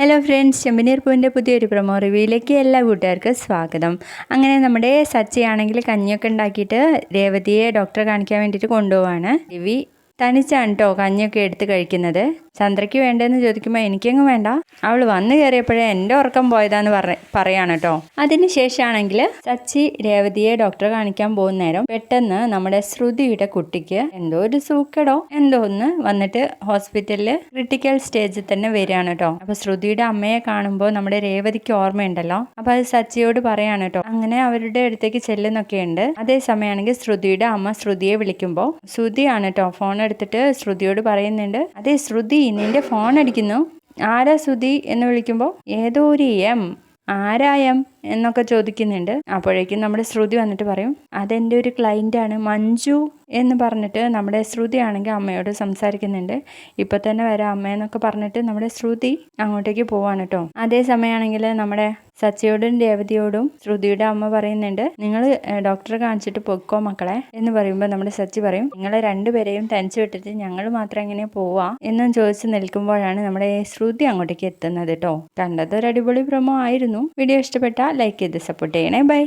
Hello friends, ചെമ്പനീർ പൂവിൻ്റെ പുതിയൊരു promo റിവ്യൂയിലേക്ക് എല്ലാ കൂട്ടുകാർക്കും സ്വാഗതം. അങ്ങനെ നമ്മുടെ സച്ചിയാണെങ്കിൽ കഞ്ഞിയൊക്കെ ഉണ്ടാക്കിയിട്ട് രേവതിയെ ഡോക്ടറെ കാണിക്കാൻ വേണ്ടിയിട്ട് കൊണ്ടുപോവാണ്. രവി തനിച്ചാണ് കേട്ടോ കഞ്ഞിയൊക്കെ എടുത്ത് കഴിക്കുന്നത്. ചന്ദ്രയ്ക്ക് വേണ്ടതെന്ന് ചോദിക്കുമ്പോൾ എനിക്കങ്ങ് വേണ്ട, അവൾ വന്നു കയറിയപ്പോഴേ എൻ്റെ ഉറക്കം പോയതാന്ന് പറയാണ് കേട്ടോ. അതിനുശേഷമാണെങ്കിൽ സച്ചി രേവതിയെ ഡോക്ടറെ കാണിക്കാൻ പോകുന്ന നേരം പെട്ടെന്ന് നമ്മുടെ ശ്രുതിയുടെ കുട്ടിക്ക് എന്തോ ഒരു സൂക്കടോ എന്തോ ഒന്ന് വന്നിട്ട് ഹോസ്പിറ്റലിൽ ക്രിട്ടിക്കൽ സ്റ്റേജിൽ തന്നെ വരികയാണ് കേട്ടോ. അപ്പൊ ശ്രുതിയുടെ അമ്മയെ കാണുമ്പോൾ നമ്മുടെ രേവതിക്ക് ഓർമ്മയുണ്ടല്ലോ, അപ്പൊ അത് സച്ചിയോട് പറയാണ് കേട്ടോ. അങ്ങനെ അവരുടെ അടുത്തേക്ക് ചെല്ലുന്നൊക്കെ ഉണ്ട്. അതേസമയമാണെങ്കിൽ ശ്രുതിയുടെ അമ്മ ശ്രുതിയെ വിളിക്കുമ്പോൾ ശ്രുതിയാണ് കേട്ടോ ഫോൺ എടുത്തിട്ട് ശ്രുതിയോട് പറയുന്നുണ്ട്, അതെ ശ്രുതി നിന്റെ ഫോൺ അടിക്കുന്നു, ആരാ ശ്രുതി എന്ന് വിളിക്കുമ്പോൾ ഏതോ ഒരു ആരായം എന്നൊക്കെ ചോദിക്കുന്നുണ്ട്. അപ്പോഴേക്കും നമ്മുടെ ശ്രുതി വന്നിട്ട് പറയും, അതെൻ്റെ ഒരു ക്ലൈൻ്റാണ് മഞ്ജു എന്ന് പറഞ്ഞിട്ട് നമ്മുടെ ശ്രുതി ആണെങ്കിൽ അമ്മയോട് സംസാരിക്കുന്നുണ്ട്. ഇപ്പം തന്നെ വരാം അമ്മ എന്നൊക്കെ പറഞ്ഞിട്ട് നമ്മുടെ ശ്രുതി അങ്ങോട്ടേക്ക് പോവാണ് കേട്ടോ. അതേസമയമാണെങ്കിൽ നമ്മുടെ സച്ചിയോടും രേവതിയോടും ശ്രുതിയുടെ അമ്മ പറയുന്നുണ്ട്, നിങ്ങൾ ഡോക്ടറെ കാണിച്ചിട്ട് പൊക്കോ മക്കളെ എന്ന് പറയുമ്പോൾ നമ്മുടെ സച്ചി പറയും, നിങ്ങളെ രണ്ടുപേരെയും തനിച്ച് വിട്ടിട്ട് ഞങ്ങൾ മാത്രം എങ്ങനെ പോവാ എന്നും ചോദിച്ച് നിൽക്കുമ്പോഴാണ് നമ്മുടെ ശ്രുതി അങ്ങോട്ടേക്ക് എത്തുന്നത് കേട്ടോ. കണ്ടത് ഒരു അടിപൊളി പ്രൊമോ ആയിരുന്നു. വീഡിയോ ഇഷ്ടപ്പെട്ടാൽ ലൈക്ക് ചെയ്ത് സപ്പോർട്ട് ചെയ്യണേ. ബൈ.